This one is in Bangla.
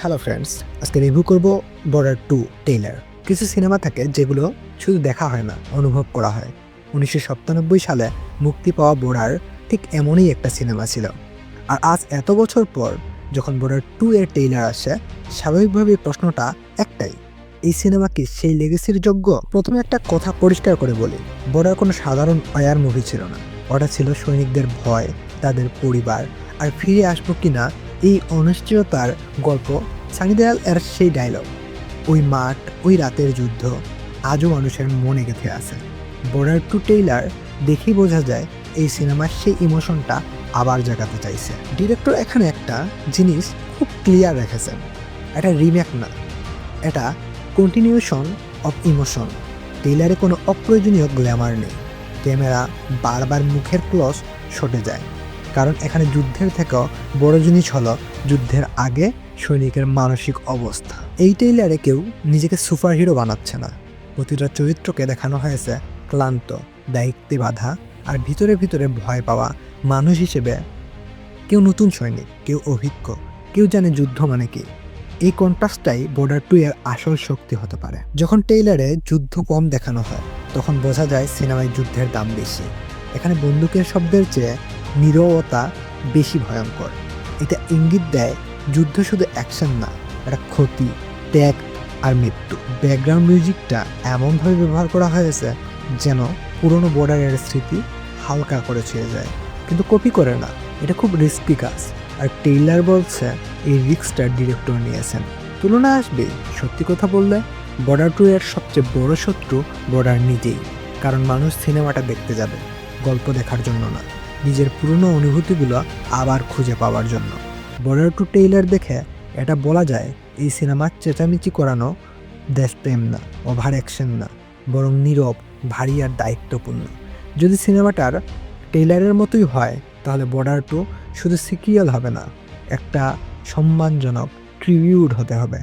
হ্যালো ফ্রেন্ডস, আজকে রিভিউ করব বর্ডার 2 টেইলার। কিছু সিনেমা থাকে যেগুলো শুধু দেখা হয় না, অনুভব করা হয়। 1997 সালে মুক্তি পাওয়া বর্ডার ঠিক এমনই একটা সিনেমা ছিল। আর আজ এত বছর পর যখন বর্ডার 2 এর টেইলার আসে, স্বাভাবিকভাবে প্রশ্নটা একটাই, এই সিনেমা কি সেই লেগেসির যোগ্য? প্রথমে একটা কথা পরিষ্কার করে বলি, বর্ডার কোনো সাধারণ ওয়ার মুভি ছিল না। ওটা ছিল সৈনিকদের ভয়, তাদের পরিবার আর ফিরে আসবো কিনা এই অনিশ্চয়তার গল্প। সানি দেওয়াল এর সেই ডায়লগ, ওই মাঠ, ওই রাতের যুদ্ধ আজও মানুষের মনে গেঁথে আছে। বর্ডার 2 টেইলার দেখেই বোঝা যায় এই সিনেমার সেই ইমোশনটা আবার জাগাতে চাইছে। ডিরেক্টর এখানে একটা জিনিস খুব ক্লিয়ার রেখেছেন, এটা রিমেক না, এটা কন্টিনিউশন অফ ইমোশন। টেইলারে কোনো অপ্রয়োজনীয় গ্ল্যামার নেই, ক্যামেরা বারবার মুখের ক্লোজ সটে যায়, কারণ এখানে যুদ্ধের থেকেও বড় জিনিস হলো যুদ্ধের আগে সৈনিকের মানসিক অবস্থা। এই টেইলারে কেউ নিজেকে সুপারহিরো বানাচ্ছে না, প্রতিটা চরিত্রকে দেখানো হয়েছে ক্লান্ত, দায়িত্বে বাঁধা আর ভিতরে ভিতরে ভয় পাওয়া মানুষ হিসেবে। কেউ নতুন সৈনিক, কেউ অভিজ্ঞ, কেউ জানে যুদ্ধ মানে কি। এই কন্ট্রাস্টটাই বর্ডার 2 এর আসল শক্তি হতে পারে। যখন টেইলারে যুদ্ধ কম দেখানো হয়, তখন বোঝা যায় সিনেমায় যুদ্ধের দাম বেশি। এখানে বন্দুকের শব্দের চেয়ে নীরবতা বেশি ভয়ঙ্কর। এটা ইঙ্গিত দেয় যুদ্ধ শুধু অ্যাকশন না, এটা ক্ষতি, ত্যাগ আর মৃত্যু। ব্যাকগ্রাউন্ড মিউজিকটা এমনভাবে ব্যবহার করা হয়েছে যেন পুরনো বর্ডারের স্মৃতি হালকা করে ছুঁয়ে যায়, কিন্তু কপি করে না। এটা খুব রিস্কি কাজ, আর টেইলার বলছে এই রিস্কটা ডিরেক্টর নিয়েছেন। তুলনা আসবে, সত্যি কথা বললে বর্ডার 2 এর সবচেয়ে বড় শত্রু বর্ডার নিজেই। কারণ মানুষ সিনেমাটা দেখতে যাবে গল্প দেখার জন্য না, নিজের পুরনো অনুভূতিগুলো আবার খুঁজে পাওয়ার জন্য। বর্ডার 2 টেইলার দেখে এটা বলা যায় এই সিনেমা চেঁচামেচি করানো দেশপ্রেম না, ওভার অ্যাকশন না, বরং নীরব, ভারী আর দায়িত্বপূর্ণ। যদি সিনেমাটার টেইলারের মতোই হয়, তাহলে বর্ডার 2 শুধু সিকুয়েল হবে না, একটা সম্মানজনক ট্রিবিউট হতে হবে।